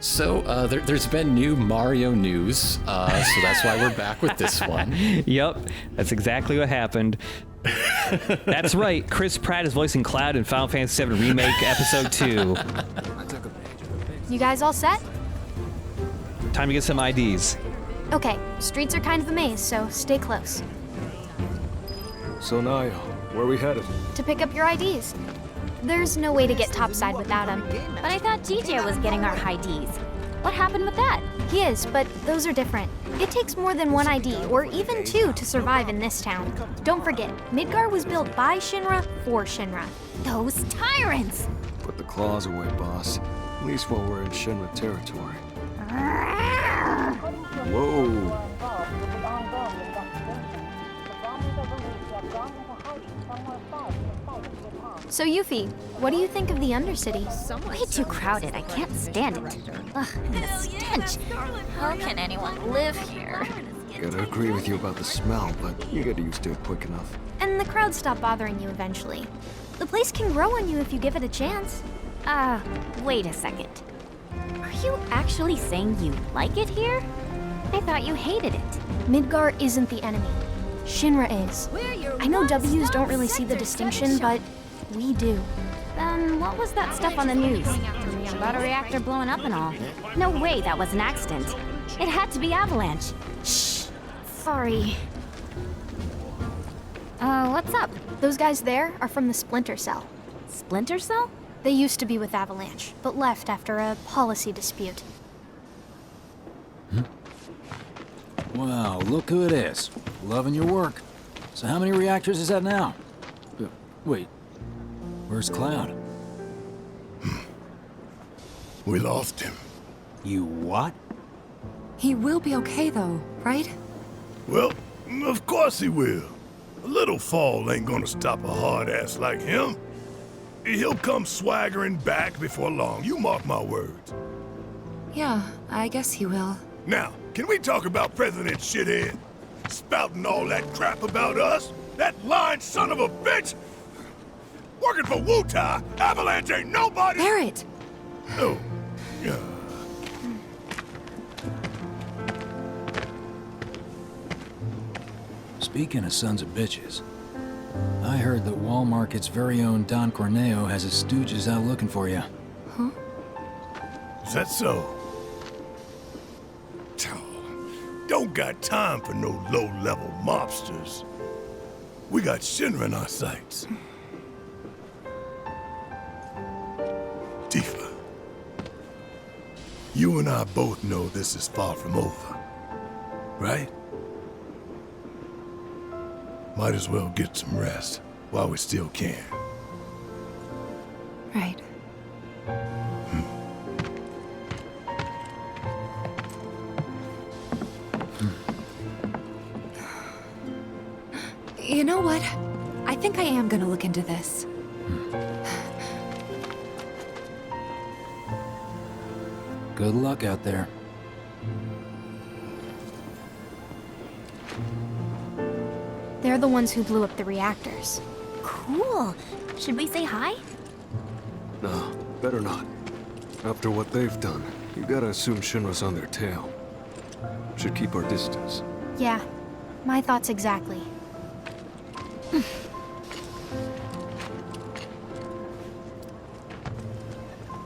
So, there's been new Mario news, so that's why we're back with this one. Yep, that's exactly what happened. That's right, Chris Pratt is voicing Cloud in Final Fantasy VII Remake Episode 2. You guys all set? Time to get some IDs. Okay, streets are kind of a maze, so stay close. So Naya, where are we headed? To pick up your IDs. There's no way to get topside without them. But I thought GJ was getting our IDs. What happened with that? He is, but those are different. It takes more than one ID, or even two, to survive in this town. Don't forget, Midgar was built by Shinra for Shinra. Those tyrants! Put the claws away, boss. At least while we're in Shinra territory. Whoa! So Yuffie, what do you think of the Undercity? Way too crowded. I can't stand it. Ugh, and the stench. How can anyone live here? Gotta agree with you about the smell, but you get used to it quick enough. And the crowds stop bothering you eventually. The place can grow on you if you give it a chance. Wait a second. Are you actually saying you like it here? I thought you hated it. Midgar isn't the enemy. Shinra is. I know W's don't really see the distinction, but we do. Then what was that stuff on the news? About a reactor blowing up and all. No way that was an accident. It had to be Avalanche. Shh. Sorry. What's up? Those guys there are from the Splinter Cell. Splinter Cell? They used to be with Avalanche, but left after a policy dispute. Wow, look who it is. Loving your work. So how many reactors is that now? Wait, where's Cloud? We lost him. You what? He will be okay though, right? Well, of course he will. A little fall ain't gonna stop a hard ass like him. He'll come swaggering back before long, you mark my words. Yeah, I guess he will. Now, can we talk about President Shithead? Spouting all that crap about us? That lying son of a bitch? Working for Wutai, Avalanche ain't nobody— Barrett! Oh, yeah. Speaking of sons of bitches, I heard that Wall Market's very own Don Corneo has his stooges out looking for you. Huh? Is that so? Don't got time for no low-level mobsters. We got Shinra in our sights. Tifa, you and I both know this is far from over, right? Might as well get some rest while we still can. Right. You know what? I think I am gonna look into this. Good luck out there. They're the ones who blew up the reactors. Cool. Should we say hi? No, better not. After what they've done, you gotta assume Shinra's on their tail. Should keep our distance. Yeah, my thoughts exactly.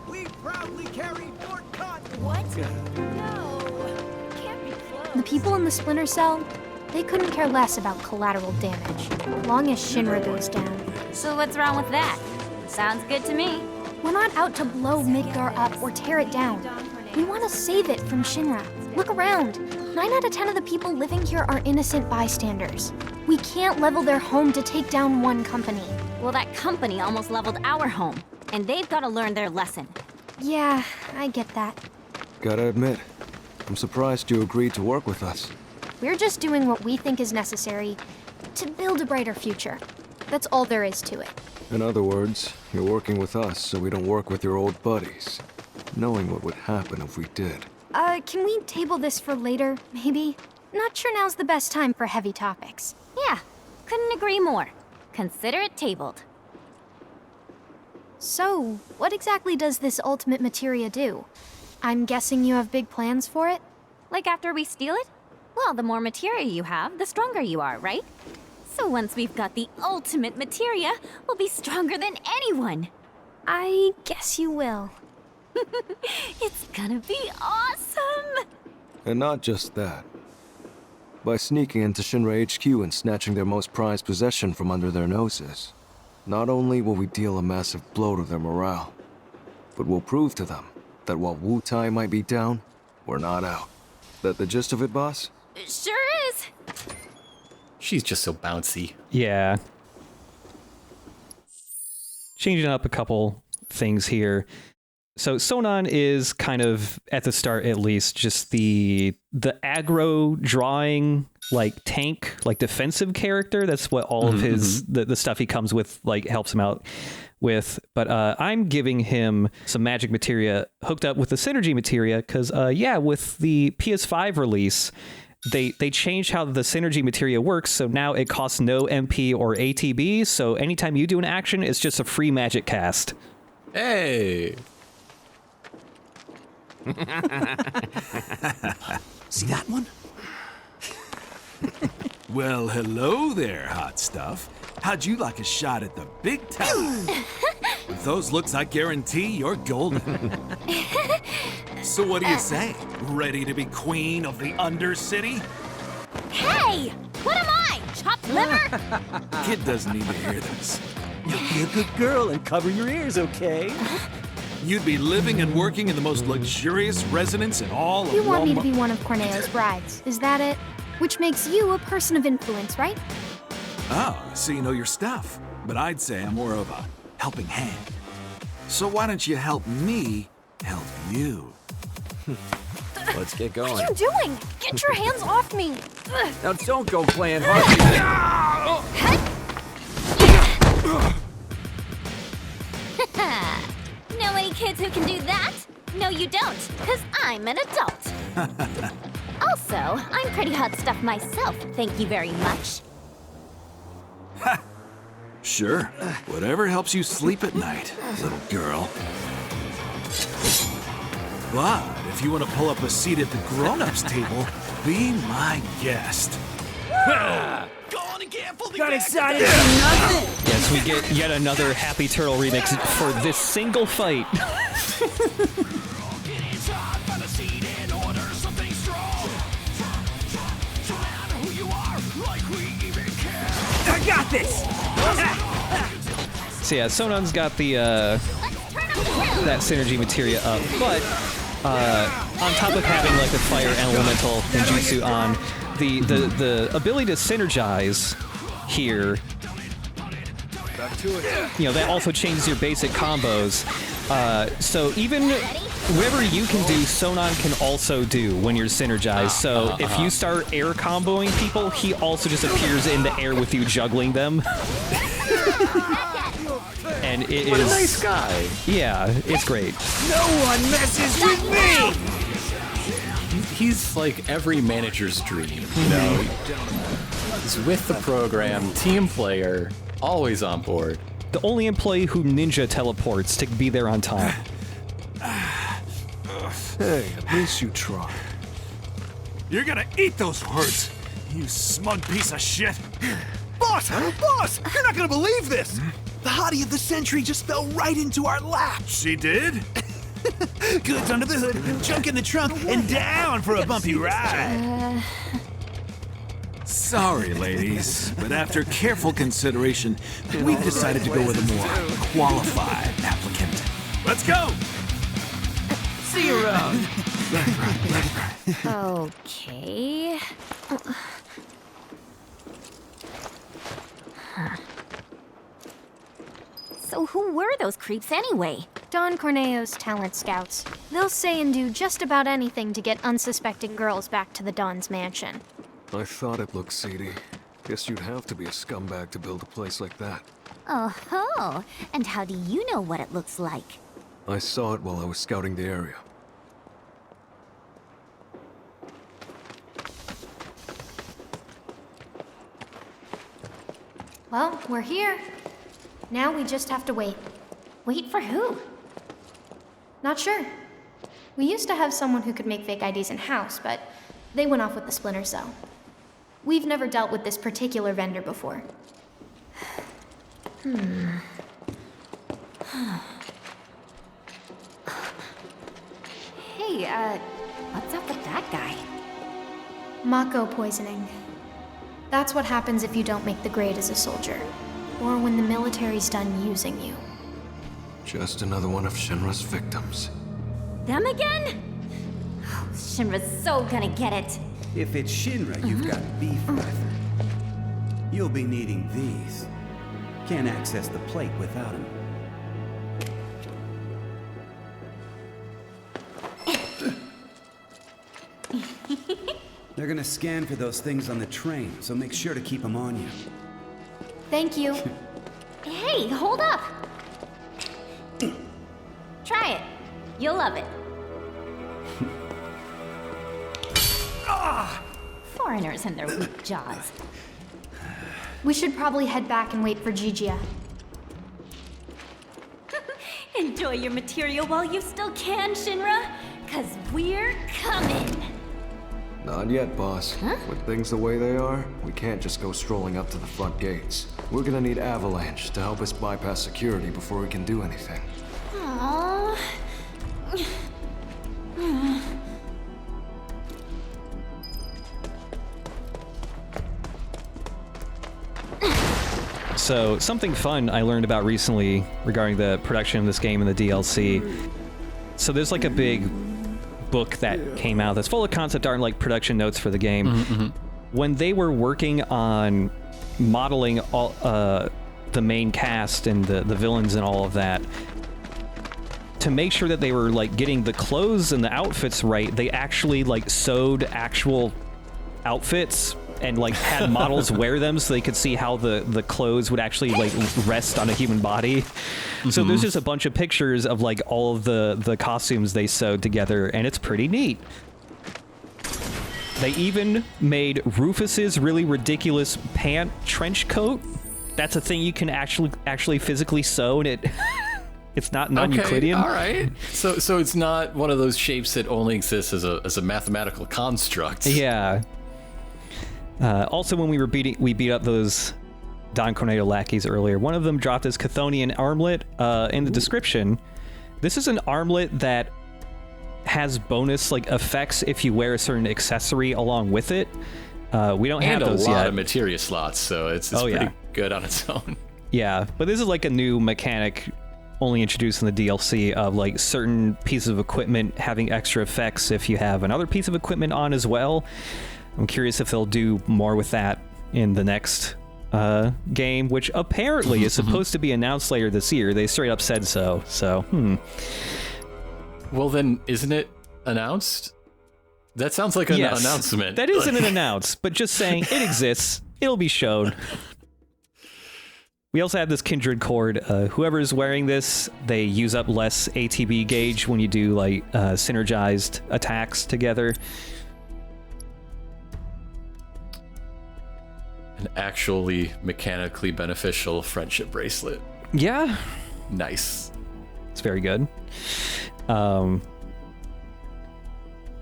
We proudly carry Fort Cotton. What? No. Can't be close. The people in the Splinter Cell, they couldn't care less about collateral damage, long as Shinra goes down. So what's wrong with that? Sounds good to me. We're not out to blow Midgar up or tear it down. We want to save it from Shinra. Look around. 9 out of 10 of the people living here are innocent bystanders. We can't level their home to take down one company. Well, that company almost leveled our home, and they've got to learn their lesson. Yeah, I get that. Gotta admit, I'm surprised you agreed to work with us. We're just doing what we think is necessary to build a brighter future. That's all there is to it. In other words, you're working with us so we don't work with your old buddies, knowing what would happen if we did. Can we table this for later, maybe? Not sure now's the best time for heavy topics. Yeah, couldn't agree more. Consider it tabled. So, what exactly does this ultimate materia do? I'm guessing you have big plans for it? Like after we steal it? Well, the more materia you have, the stronger you are, right? So once we've got the ultimate materia, we'll be stronger than anyone. I guess you will. It's gonna be awesome! And not just that. By sneaking into Shinra HQ and snatching their most prized possession from under their noses, not only will we deal a massive blow to their morale, but we'll prove to them that while Wu Tai might be down, we're not out. That the gist of it, boss? It sure is! She's just so bouncy. Yeah. Changing up a couple things here. So Sonon is kind of, at the start at least, just the aggro drawing, like tank, like defensive character. That's what all of his, the stuff he comes with, like helps him out with. But I'm giving him some magic materia hooked up with the synergy materia because, yeah, with the PS5 release, they changed how the synergy materia works. So now it costs no MP or ATB. So anytime you do an action, it's just a free magic cast. Hey! See that one? Well, hello there, hot stuff. How'd you like a shot at the big time? With those looks, I guarantee you're golden. So what do you say? Ready to be queen of the Undercity? Hey! What am I? Chopped liver? Kid doesn't need to hear this. Be a good girl and cover your ears, okay? You'd be living and working in the most luxurious residence in all of You want me to Walmart. be one of Corneo's brides, is that it? Which makes you a person of influence, right? Oh, so you know your stuff. But I'd say I'm more of a helping hand. So why don't you help me help you? Let's get What going. are you doing? Get your hands off me! Ugh. Now don't go playing hard. Know any kids who can do that? No, you don't, because I'm an adult. Also, I'm pretty hot stuff myself, thank you very much. Sure. Whatever helps you sleep at night, little girl. But if you want to pull up a seat at the grown-ups table, be my guest. Got excited for nothing. Yes, we get yet another Happy Turtle remix for this single fight. I got this. So yeah, Sonon's got the that synergy materia up, but on top of having like the fire elemental and jutsu on, the ability to synergize here, you know, that also changes your basic combos. So even whatever you can do, Sonon can also do when you're synergized. So if you start air comboing people, he also just appears in the air with you juggling them. And it What a is nice guy! yeah, it's great. No one messes with me. He's like every manager's dream, you know? He's with the program, team player, always on board. The only employee who ninja teleports to be there on time. Hey, at least you tried. You're gonna eat those words, you smug piece of shit. Boss! Boss! You're not gonna believe this! The hottie of the century just fell right into our lap. She did? Goods under the hood, junk in the trunk, and down for a bumpy ride. Sorry, ladies, but after careful consideration, we've decided to go with a more qualified applicant. Let's go! See you around. Okay. So who were those creeps anyway? Don Corneo's talent scouts. They'll say and do just about anything to get unsuspecting girls back to the Don's mansion. I thought it looked seedy. Guess you'd have to be a scumbag to build a place like that. Oh-ho! And how do you know what it looks like? I saw it while I was scouting the area. Well, we're here. Now we just have to wait. Wait for who? Not sure. We used to have someone who could make fake IDs in-house, but they went off with the Splinter Cell. We've never dealt with this particular vendor before. Hey, what's up with that guy? Mako poisoning. That's what happens if you don't make the grade as a soldier. Or when the military's done using you. Just another one of Shinra's victims. Them again? Oh, Shinra's so gonna get it. If it's Shinra you've got beef with, you'll be needing these. Can't access the plate without them. They're gonna scan for those things on the train, so make sure to keep them on you. Thank you. Hey, hold up! Try it. You'll love it. Foreigners and their weak jaws. We should probably head back and wait for Gigia. Enjoy your material while you still can, Shinra, 'cause we're coming. Not yet, boss. With things the way they are, we can't just go strolling up to the front gates. We're gonna need Avalanche to help us bypass security before we can do anything. Aww. So, something fun I learned about recently regarding the production of this game and the DLC. So there's like a big book that came out that's full of concept art and like production notes for the game. When they were working on modeling all the main cast and the villains and all of that, to make sure that they were like getting the clothes and the outfits right, they actually like sewed actual outfits and like had models wear them so they could see how the clothes would actually like rest on a human body. So there's just a bunch of pictures of like all of the costumes they sewed together, and it's pretty neat. They even made Rufus's really ridiculous pant trench coat. That's a thing you can actually physically sew, and it's not non-Euclidean. Okay, all right. So it's not one of those shapes that only exists as a mathematical construct. Yeah. Also, when we beat up those Don Corneo lackeys earlier, one of them dropped his Chthonian armlet in the description. This is an armlet that has bonus like effects if you wear a certain accessory along with it. We don't have those yet. And a lot of materia slots, so it's pretty good on its own. Yeah, but this is like a new mechanic only introduced in the DLC of like certain pieces of equipment having extra effects if you have another piece of equipment on as well. I'm curious if they'll do more with that in the next game, which apparently is supposed to be announced later this year. They straight up said so. Well, then, isn't it announced? That sounds like an announcement. That isn't an announce, but just saying it exists. It'll be shown. We also have this Kindred cord. Whoever's wearing this, they use up less ATB gauge when you do like synergized attacks together. An actually mechanically beneficial friendship bracelet. Yeah. Nice. It's very good. But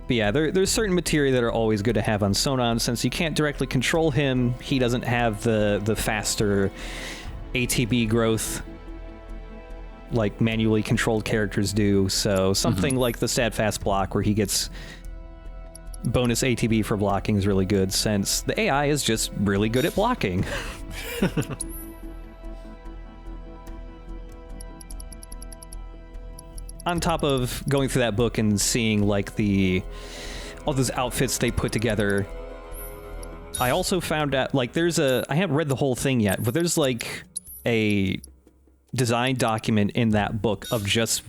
yeah, there's certain materia that are always good to have on Sonon. Since you can't directly control him, he doesn't have the faster ATB growth like manually controlled characters do. So something like the Steadfast block where he gets bonus ATB for blocking is really good, since the AI is just really good at blocking. On top of going through that book and seeing like all those outfits they put together, I also found out like I haven't read the whole thing yet, but there's like a design document in that book of just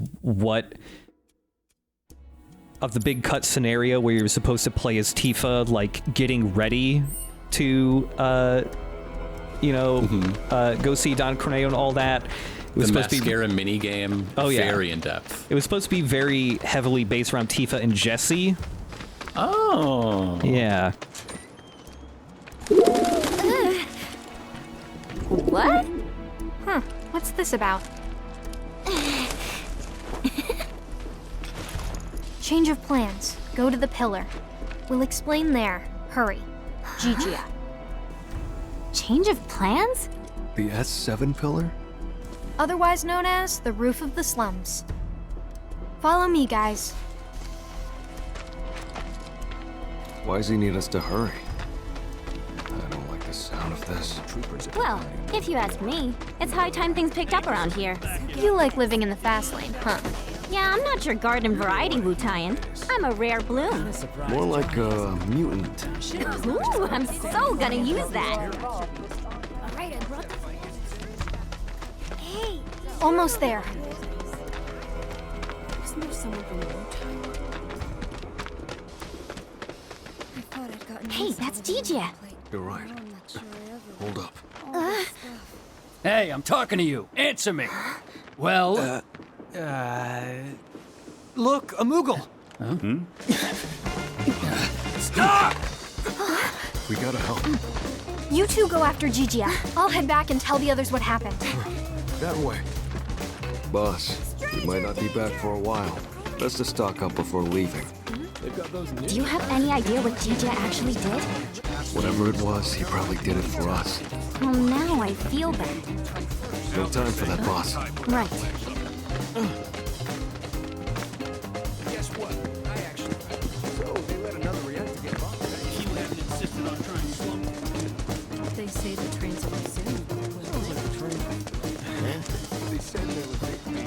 of the big cut scenario where you're supposed to play as Tifa, like getting ready to go see Don Corneo and all that. It was supposed mascara mini game. Oh yeah, very in depth. It was supposed to be very heavily based around Tifa and Jesse. Oh. Yeah. What? Huh, what's this about? Change of plans. Go to the pillar. We'll explain there. Hurry. Gigia. Change of plans? The S7 pillar? Otherwise known as the roof of the slums. Follow me, guys. Why does he need us to hurry? I don't like the sound of this. Well, if you ask me, it's high time things picked up around here. You like living in the fast lane, huh? Yeah, I'm not your garden variety Wu-Taian. I'm a rare bloom. More like a mutant. Ooh, I'm so gonna use that. Hey, almost there. Isn't there someone from Wu-Tang? I thought I'd gotten Hey, that's Gigia. You're right. Hold up. Hey, I'm talking to you. Answer me. Well, look, a Moogle. Stop! We gotta help. You two go after Gigia. I'll head back and tell the others what happened. That way. Boss, we might not be back for a while. Best to stock up before leaving. Do you have any idea what Gigia actually did? Whatever it was, he probably did it for us. Well, now I feel bad. No time for that, boss. Right. Guess what? I actually... So, they let another reactor get bombed. You haven't insisted on trying to slum. They say the trains will soon. They said they would take me.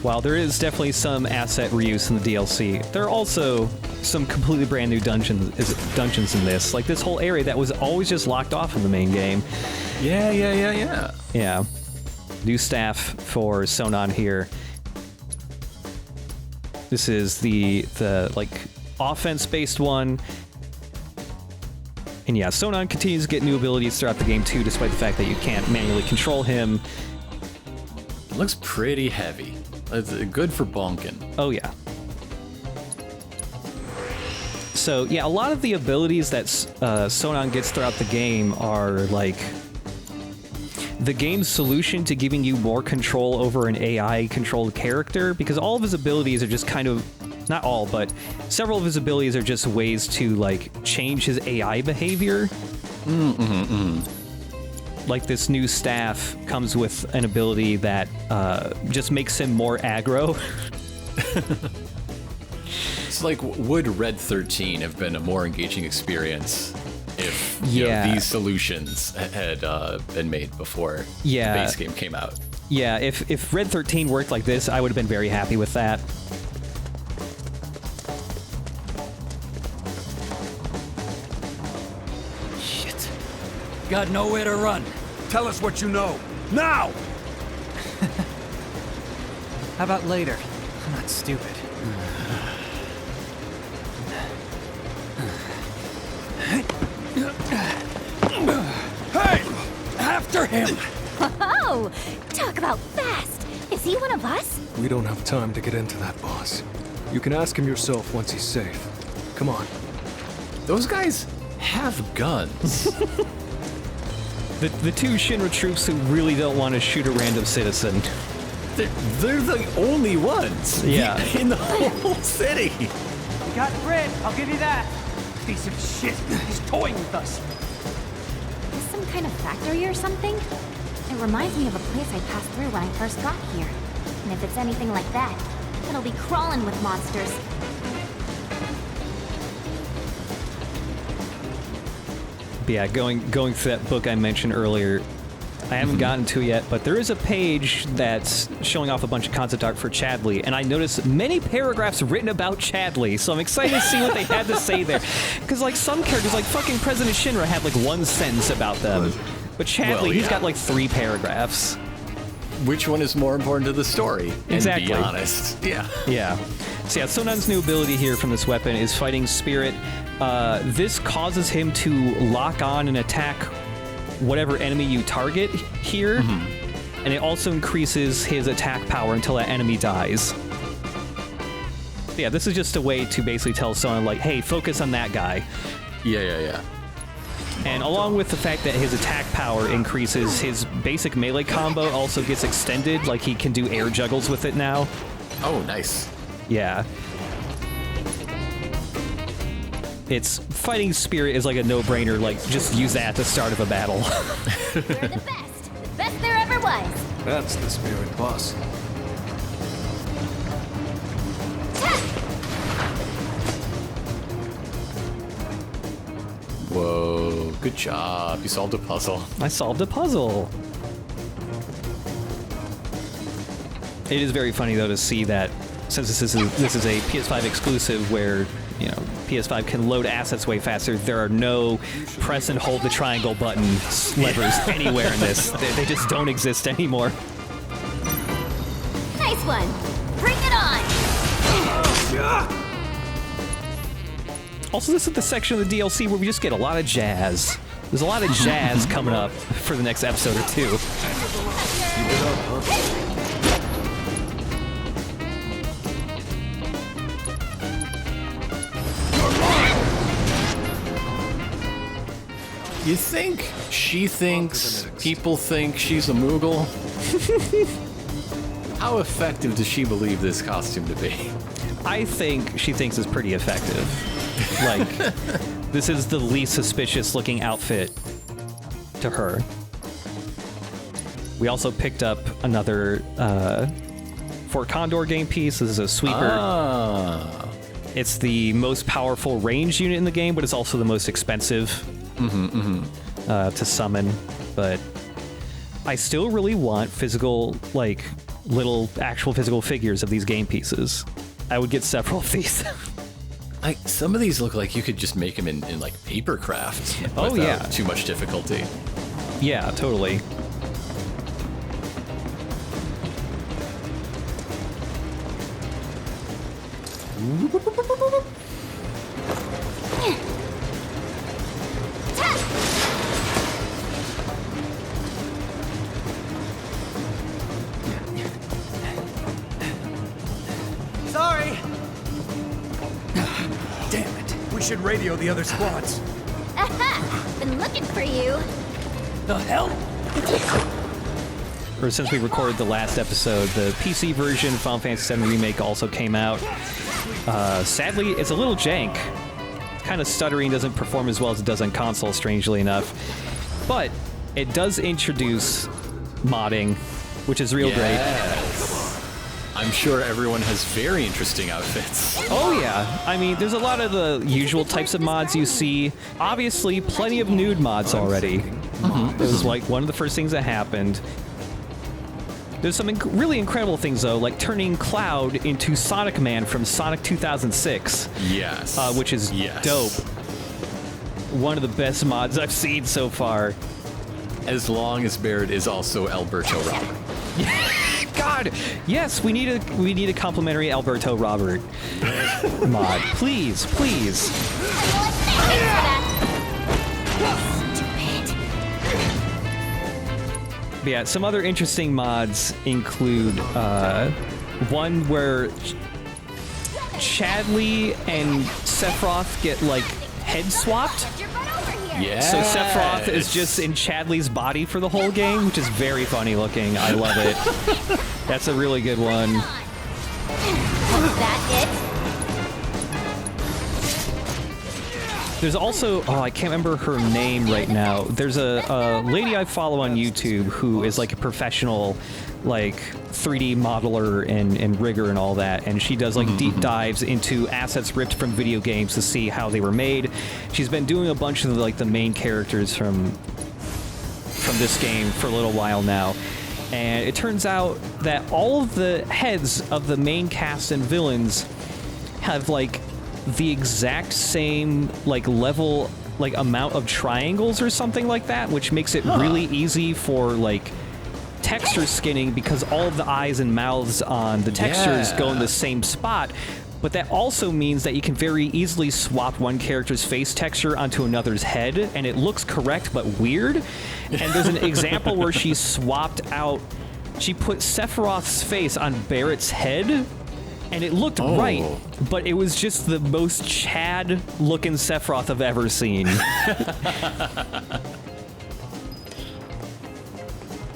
While there is definitely some asset reuse in the DLC, there are also some completely brand new dungeons in this. Like this whole area that was always just locked off in the main game. Yeah. Yeah. New staff for Sonon here. This is the like offense-based one. And yeah, Sonon continues to get new abilities throughout the game too, despite the fact that you can't manually control him. It looks pretty heavy. It's good for bonking. Oh yeah. So yeah, a lot of the abilities that Sonon gets throughout the game are like the game's solution to giving you more control over an AI-controlled character, because all of his abilities are just kind of, not all, but several of his abilities are just ways to like change his AI behavior. Like this new staff comes with an ability that just makes him more aggro. It's like, would Red 13 have been a more engaging experience if you know, these solutions had been made before the base game came out? Yeah, if Red 13 worked like this, I would have been very happy with that. Shit. Got nowhere to run. Tell us what you know. Now! How about later? I'm not stupid. Hey! After him! Oh, talk about fast. Is he one of us? We don't have time to get into that, boss. You can ask him yourself once he's safe. Come on. Those guys have guns. The two Shinra troops who really don't want to shoot a random citizen. They're the only ones in the whole city. You got Fred, I'll give you that. Piece of shit. He's toying with us. Is this some kind of factory or something? It reminds me of a place I passed through when I first got here. And if it's anything like that, it'll be crawling with monsters. But yeah, going through that book I mentioned earlier, I haven't gotten to yet, but there is a page that's showing off a bunch of concept art for Chadley, and I noticed many paragraphs written about Chadley, so I'm excited to see what they had to say there. Because like some characters, like fucking President Shinra had like one sentence about them, but Chadley, he's got like 3 paragraphs. Which one is more important to the story? Exactly. And be honest. Yeah. Yeah. So yeah, Sonon's new ability here from this weapon is Fighting Spirit. This causes him to lock on and attack whatever enemy you target here, and it also increases his attack power until that enemy dies. Yeah, this is just a way to basically tell Sonon, like, hey, focus on that guy. Yeah. And along with the fact that his attack power increases, his basic melee combo also gets extended, like he can do air juggles with it now. Oh, nice. Yeah. Its fighting spirit is like a no-brainer, like just use that at the start of a battle. You're the best there ever was. That's the spirit, boss. Whoa, good job. You solved a puzzle. I solved a puzzle. It is very funny, though, to see that since this is a PS5 exclusive where, you know, PS5 can load assets way faster, there are no press and hold the triangle button levers anywhere in this. They just don't exist anymore. Nice one. Bring it on. Also, this is the section of the DLC where we just get a lot of jazz. There's a lot of jazz coming up for the next episode or two. You think she thinks people think she's a Moogle? How effective does she believe this costume to be? I think she thinks it's pretty effective. Like, this is the least suspicious looking outfit to her. We also picked up another Fort Condor game piece. This is a sweeper. Ah. It's the most powerful ranged unit in the game, but it's also the most expensive to summon. But I still really want physical, like, little actual physical figures of these game pieces. I would get several of these. Some of these look like you could just make them in like papercraft. Oh, yeah. Too much difficulty. Yeah, totally. Sorry. Damn it. We should radio the other squads. Aha! Been looking for you. The hell? Or since we recorded the last episode, the PC version of Final Fantasy VII Remake also came out. Sadly, it's a little jank. Kind of stuttering, doesn't perform as well as it does on console, strangely enough. But it does introduce modding, which is real great. I'm sure everyone has very interesting outfits. Oh yeah, I mean, there's a lot of the usual types of mods you see. Obviously, plenty of nude mods already. It was like one of the first things that happened. There's some really incredible things, though, like turning Cloud into Sonic Man from Sonic 2006. Yes. Which is dope. One of the best mods I've seen so far. As long as Barrett is also Alberto Robert. God, yes, we need a complimentary Alberto Robert mod. Please, please. But yeah, some other interesting mods include one where Chadley and Sephiroth get like head swapped. Yeah. So Sephiroth is just in Chadley's body for the whole game, which is very funny looking. I love it. That's a really good one. Was that it? There's also, I can't remember her name right now. There's a lady I follow on YouTube who is like a professional, like 3D modeler and rigger and all that, and she does like deep dives into assets ripped from video games to see how they were made. She's been doing a bunch of like the main characters from this game for a little while now, and it turns out that all of the heads of the main cast and villains have like the exact same like level, like amount of triangles or something like that, which makes it really easy for like texture skinning because all of the eyes and mouths on the textures go in the same spot. But that also means that you can very easily swap one character's face texture onto another's head, and it looks correct but weird. And there's an example where she swapped out, she put Sephiroth's face on Barrett's head, and it looked right, but it was just the most Chad-looking Sephiroth I've ever seen.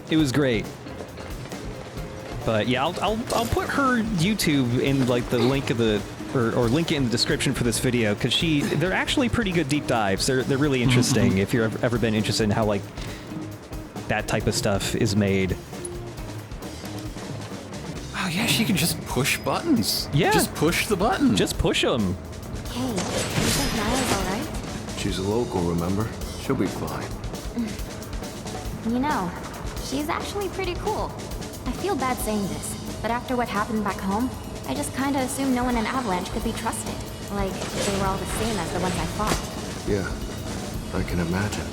It was great. But yeah, I'll put her YouTube in like the link of the or link it in the description for this video, because they're actually pretty good deep dives. They're really interesting if you've ever been interested in how like that type of stuff is made. Oh yeah, she can just push buttons. Yeah. Just push the button. Just push them. Hey, you think Naya's alright? She's a local, remember? She'll be fine. You know, she's actually pretty cool. I feel bad saying this, but after what happened back home, I just kinda assumed no one in Avalanche could be trusted. Like, they were all the same as the ones I fought. Yeah, I can imagine.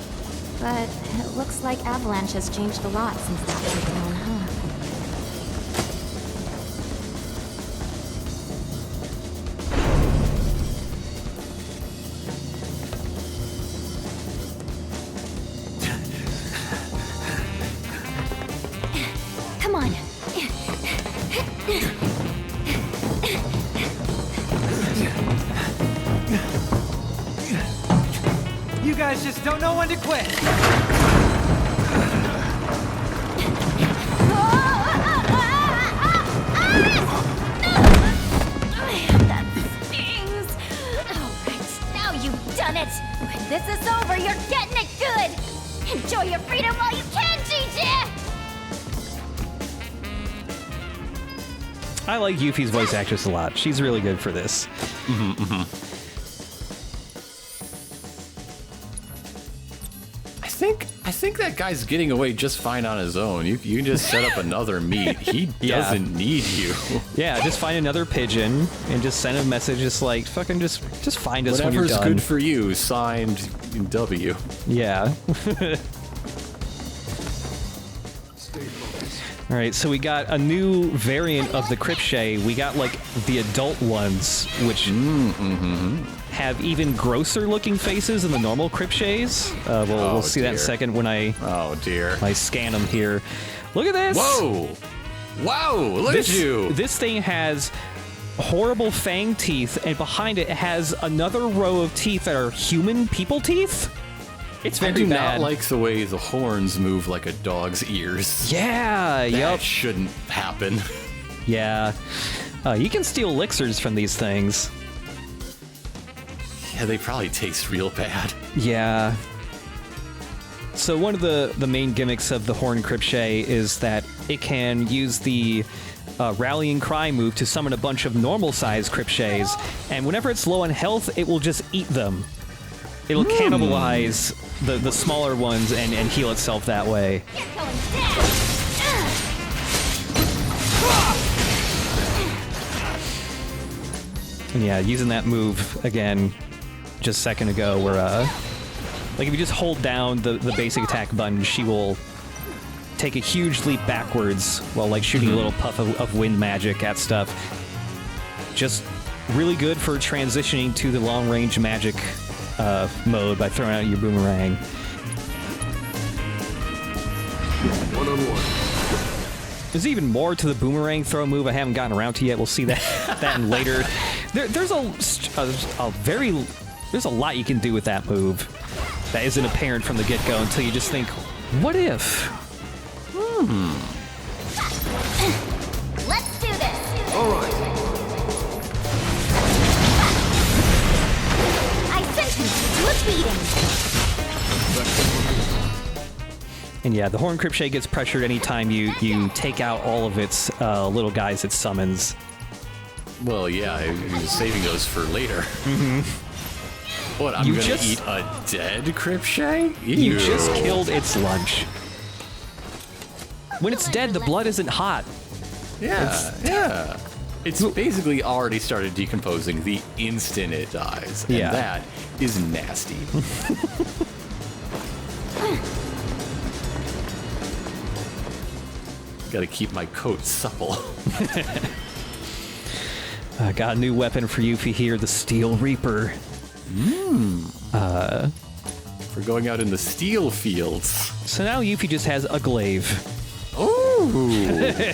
But it looks like Avalanche has changed a lot since that went down, huh? Come on. You guys just don't know when to quit. That stings. All right, now you've done it. When this is over, you're getting it good. Enjoy your freedom while you can, Gigi. I like Yuffie's voice actress a lot. She's really good for this. I think that guy's getting away just fine on his own. You can just set up another meet. He doesn't need you. Yeah, just find another pigeon and just send a message. Just like fucking just find us when you're done. Whatever's good for you. Signed W. Yeah. All right, so we got a new variant of the Cripshay. We got like the adult ones, which have even grosser looking faces than the normal Cripshays. We'll see that in a second when I scan them here. Look at this! Whoa! Wow! Look at you! This thing has horrible fang teeth, and behind it has another row of teeth that are human people teeth. It's very bad. I do not like the way the horns move like a dog's ears. Yeah, that shouldn't happen. Yeah. You can steal elixirs from these things. Yeah, they probably taste real bad. Yeah. So one of the main gimmicks of the Horn Cripshay is that it can use the rallying cry move to summon a bunch of normal-sized Cripshays, and whenever it's low on health, it will just eat them. It'll cannibalize the smaller ones and heal itself that way. And yeah, using that move again just a second ago where like if you just hold down the basic attack button, she will take a huge leap backwards while like shooting a little puff of wind magic at stuff. Just really good for transitioning to the long range magic mode by throwing out your boomerang. One-on-one. There's even more to the boomerang throw move I haven't gotten around to yet. We'll see that in later. There's a lot you can do with that move that isn't apparent from the get-go until you just think, what if? Let's do this. All right. I sentence you to a beating. And yeah, the Horn Cripshay gets pressured anytime you take out all of its little guys it summons. Well, yeah, he was saving those for later. What, I'm gonna eat a dead Cripshay? You just killed its lunch. When it's dead, the blood isn't hot. Yeah. It's basically already started decomposing the instant it dies. And that is nasty. Gotta keep my coat supple. I got a new weapon for Yuffie here, the Steel Reaper. For going out in the steel fields. So now Yuffie just has a glaive. Ooh!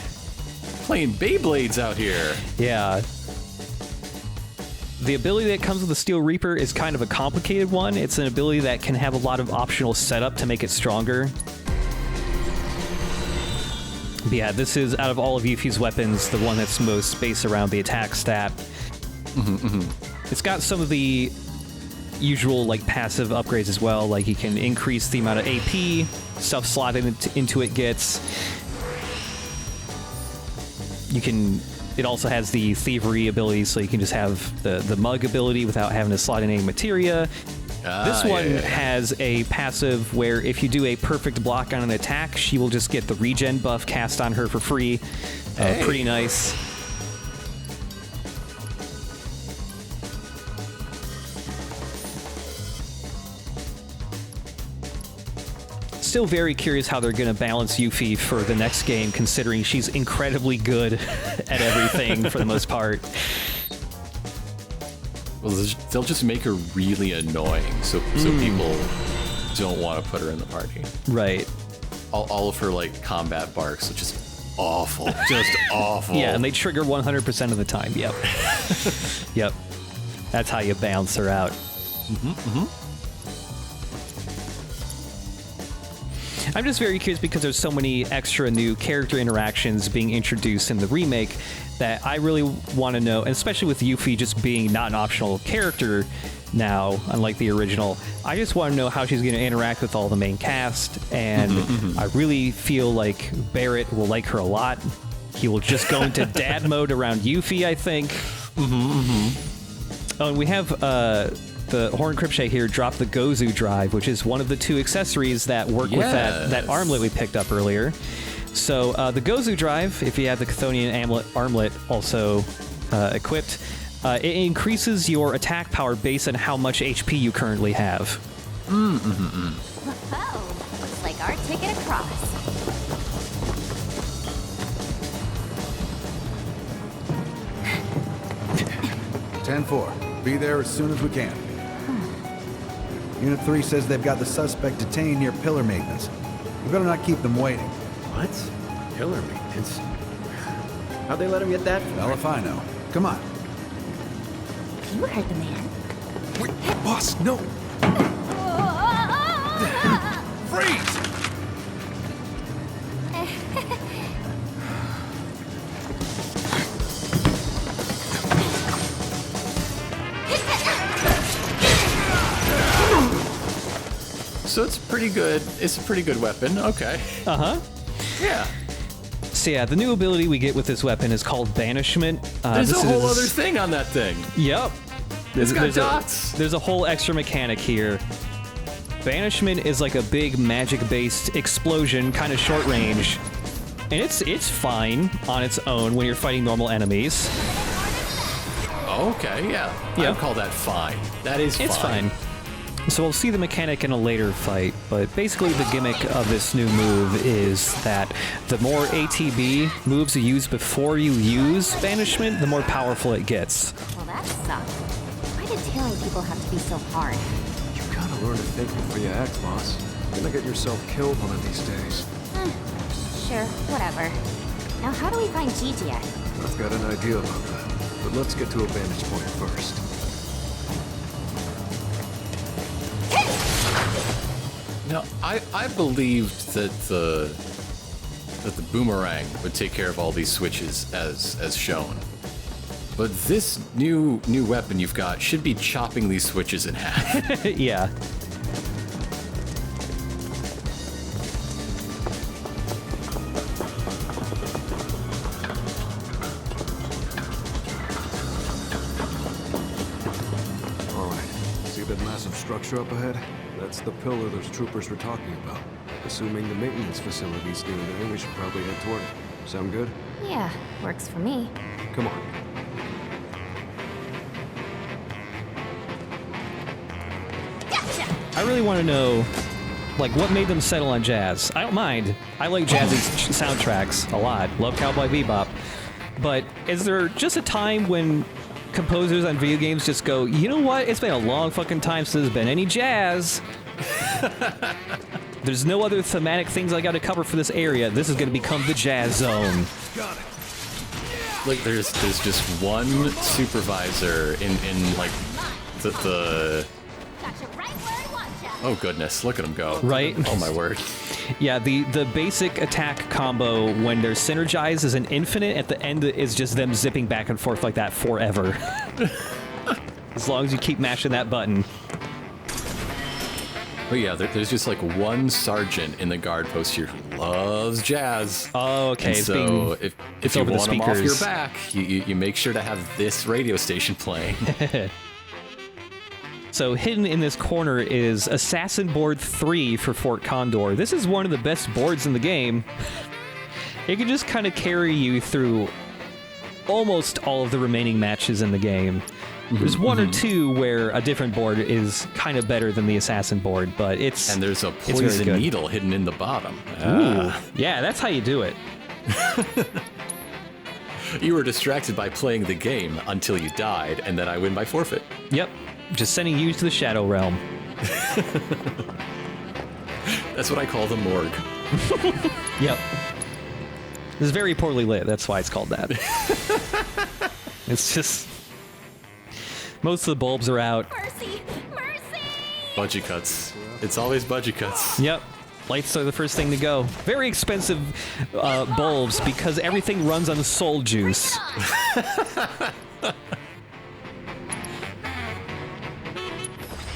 Playing Beyblades out here. Yeah. the ability that comes with the Steel Reaper is kind of a complicated one. It's an ability that can have a lot of optional setup to make it stronger. But yeah, this is, out of all of Yuffie's weapons, the one that's most based around the attack stat. It's got some of the usual like passive upgrades as well, like you can increase the amount of AP, stuff slotted into it gets. You can, it also has the thievery ability, so you can just have the mug ability without having to slot in any materia. This one has a passive where if you do a perfect block on an attack, she will just get the regen buff cast on her for free. Pretty nice. Still very curious how they're going to balance Yuffie for the next game, considering she's incredibly good at everything for the most part. Well, they'll just make her really annoying, so people don't want to put her in the party. Right. All of her like combat barks are just awful, just awful. Yeah, and they trigger 100% of the time. Yep. Yep. That's how you balance her out. I'm just very curious because there's so many extra new character interactions being introduced in the remake that I really want to know, and especially with Yuffie just being not an optional character now, unlike the original, I just want to know how she's going to interact with all the main cast, and I really feel like Barrett will like her a lot. He will just go into dad mode around Yuffie, I think. Oh, and we have the Horn Cripshay here drop the Gozu drive, which is one of the 2 accessories that work with that armlet we picked up earlier. So the Gozu drive, if you have the Chthonian armlet also equipped, it increases your attack power based on how much HP you currently have. Whoa, looks like our ticket across. Be there as soon as we can. Unit 3 says they've got the suspect detained near pillar maintenance. We better not keep them waiting. What? Pillar maintenance? How'd they let him get that far? Well, if I know. Come on. You heard the man. Wait, boss, no! Freeze! So it's pretty good. It's a pretty good weapon. Okay. Yeah. So yeah, the new ability we get with this weapon is called Banishment. There's a whole other thing on that thing. Yep. It's got dots. There's a whole extra mechanic here. Banishment is like a big magic-based explosion, kind of short range. And it's fine on its own when you're fighting normal enemies. Okay, yeah. I would call that fine. That is fine. It's fine. So we'll see the mechanic in a later fight, but basically the gimmick of this new move is that the more ATB moves you use before you use Banishment, the more powerful it gets. Well, that sucks. Why did tailing people have to be so hard? You gotta learn to think before you act, boss. You're gonna get yourself killed one of these days. Sure, whatever. Now how do we find Gigi? I've got an idea about that, but let's get to a vantage point first. Now, I believed that the boomerang would take care of all these switches as shown. But this new weapon you've got should be chopping these switches in half. Yeah. Alright, see that massive structure up ahead? That's the pillar those troopers were talking about. Assuming the maintenance facility's near there, we should probably head toward it. Sound good? Yeah, works for me. Come on. Gotcha! I really want to know, like, what made them settle on jazz? I don't mind. I like jazzy soundtracks a lot. Love Cowboy Bebop. But is there just a time when composers on video games just go, you know what? It's been a long fucking time since there's been any jazz. There's no other thematic things I got to cover for this area. This is going to become the jazz zone. Got it. Like there's just one supervisor in like the oh goodness, look at him go. Right? Oh my word. Yeah, the basic attack combo when they're synergized is an infinite. At the end is just them zipping back and forth like that forever. As long as you keep mashing that button. But yeah, there's just like one sergeant in the guard post here who loves jazz. Oh, okay. And so if you over the want him off your speakers. back, you make sure to have this radio station playing. So hidden in this corner is Assassin Board 3 for Fort Condor. This is one of the best boards in the game. It can just kind of carry you through almost all of the remaining matches in the game. There's one or two where a different board is kind of better than the Assassin board, but it's And there's a it's very poison good. needle hidden in the bottom. Ooh, yeah, that's how you do it. You were distracted by playing the game until you died, and then I win by forfeit. Yep, just sending you to the Shadow Realm. That's what I call the morgue. Yep. This is very poorly lit, that's why it's called that. It's just... Most of the bulbs are out. Mercy! Mercy! Budget cuts. It's always budget cuts. Yep. Lights are the first thing to go. Very expensive bulbs because everything runs on soul juice.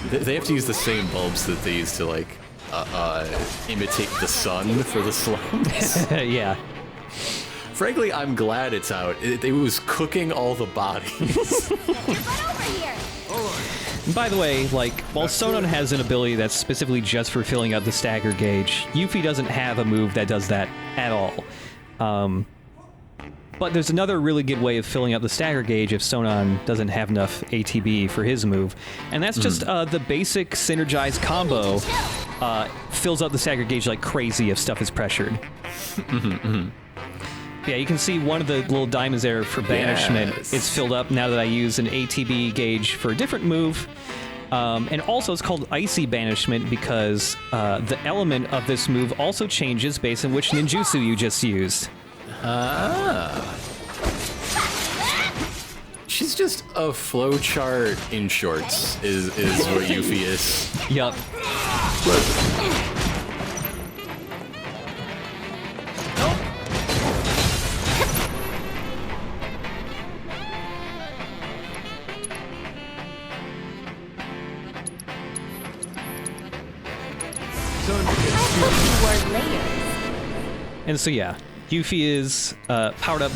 They have to use the same bulbs that they use to, like, imitate the sun for the slums. Yeah. Frankly, I'm glad it's out. It was cooking all the bodies. By the way, like, while Sonon has an ability that's specifically just for filling up the stagger gauge, Yuffie doesn't have a move that does that at all. But there's another really good way of filling up the stagger gauge if Sonon doesn't have enough ATB for his move, and that's just the basic synergized combo fills up the stagger gauge like crazy if stuff is pressured. Yeah, you can see one of the little diamonds there for banishment. Yes. It's filled up now that I use an ATB gauge for a different move. And also it's called Icy Banishment because the element of this move also changes based on which ninjutsu you just used. Ah. She's just a flowchart in shorts, is what Yuffie is. Yup. And so yeah, Yuffie is powered up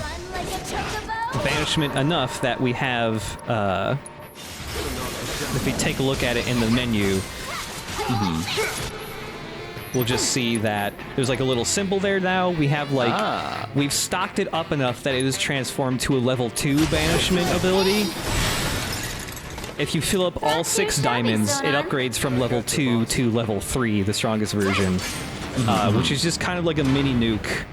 banishment enough that we have, if we take a look at it in the menu, we'll just see that there's like a little symbol there now. We have like, we've stocked it up enough that it is transformed to a level 2 banishment ability. If you fill up all 6 diamonds, it upgrades from level 2 to level 3, the strongest version. Which is just kind of like a mini nuke.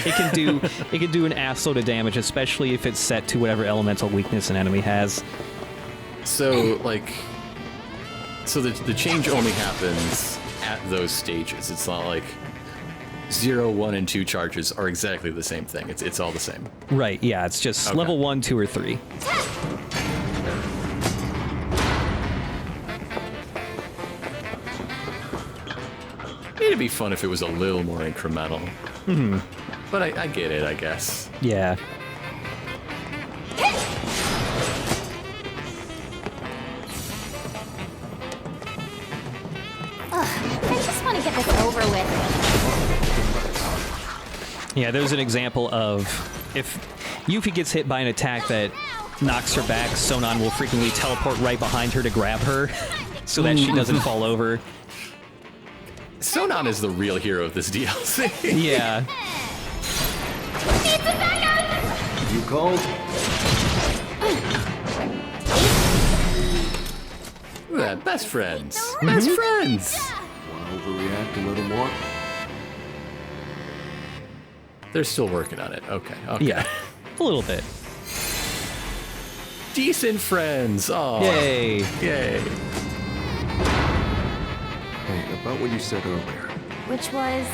It can do an assload of damage, especially if it's set to whatever elemental weakness an enemy has. So, like, the change only happens at those stages. It's not like 0, 1, and 2 charges are exactly the same thing. It's all the same. Right, yeah, it's just Okay. level 1, 2, or 3. It'd be fun if it was a little more incremental. But I get it, I guess. Yeah. I just want to get this over with. Yeah, there's an example of if Yuffie gets hit by an attack that knocks her back, Sonon will frequently teleport right behind her to grab her so that she doesn't fall over. Sonon is the real hero of this DLC. Yeah. You called? Look at that, best friends. Best friends! Want to overreact a little more? They're still working on it. Okay. Yeah. A little bit. Decent friends. Oh. Yay. Yay. Hey, about what you said earlier. Which was...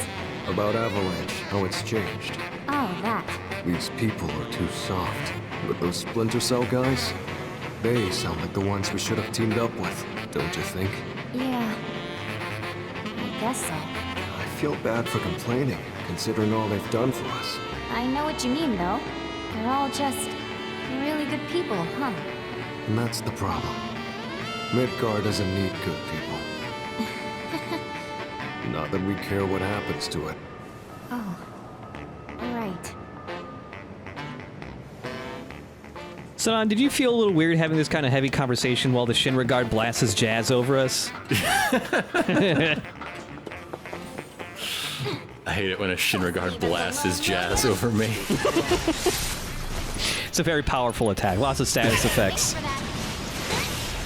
About Avalanche, how it's changed. Oh, that. These people are too soft. But those Splinter Cell guys, they sound like the ones we should have teamed up with, don't you think? Yeah. I guess so. I feel bad for complaining, considering all they've done for us. I know what you mean, though. They're all just really good people, huh? And that's the problem. Midgar doesn't need good people. Not that we care what happens to it. Oh. Right. Sonan, did you feel a little weird having this kind of heavy conversation while the Shinra guard blasts his jazz over us? I hate it when a Shinra guard blasts his jazz over me. It's a very powerful attack. Lots of status effects.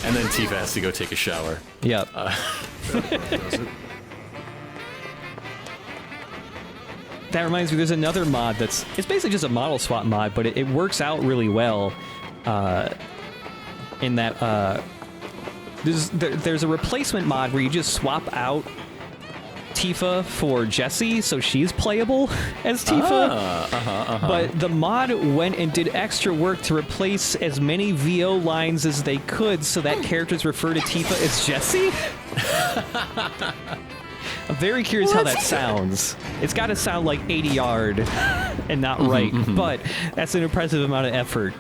And then Tifa has to go take a shower. Yep. That reminds me, there's another mod it's basically just a model swap mod, but it works out really well in that there's a replacement mod where you just swap out Tifa for Jessie, so she's playable as Tifa. But the mod went and did extra work to replace as many VO lines as they could so that characters refer to Tifa as Jessie. I'm very curious how that sounds. It's got to sound like 80 yard and not right, but that's an impressive amount of effort.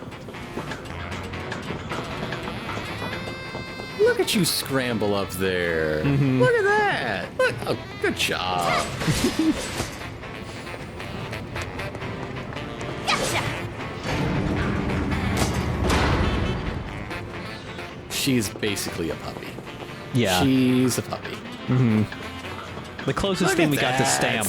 Look at you scramble up there. Look at that. Look, oh, good job. She's basically a puppy. Yeah. She's a puppy. The closest Look thing at we got to that. Stamp.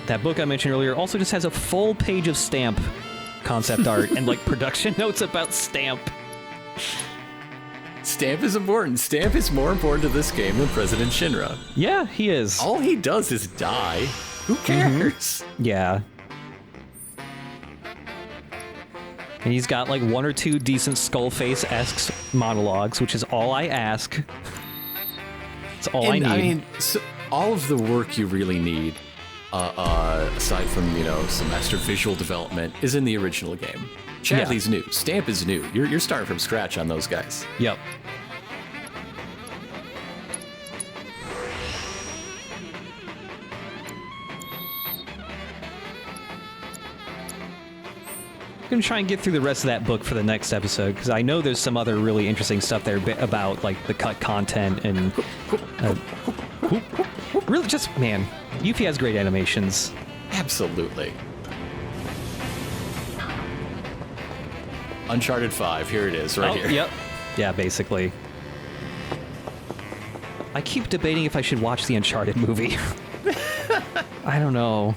That book I mentioned earlier also just has a full page of Stamp concept art and like production notes about Stamp. Stamp is important. Stamp is more important to this game than President Shinra. Yeah, he is. All he does is die. Who cares? Yeah. And he's got like one or two decent Skullface-esque monologues, which is all I ask. It's all I need. I mean, so all of the work you really need, aside from, you know, some extra visual development, is in the original game. Chadley's new. Stamp is new. You're starting from scratch on those guys. Yep. I'm going to try and get through the rest of that book for the next episode, because I know there's some other really interesting stuff there about, like, the cut content and... really, just, man, Yuffie has great animations. Absolutely. Uncharted 5, here it is, right here. Yep. Yeah, basically. I keep debating if I should watch the Uncharted movie. I don't know.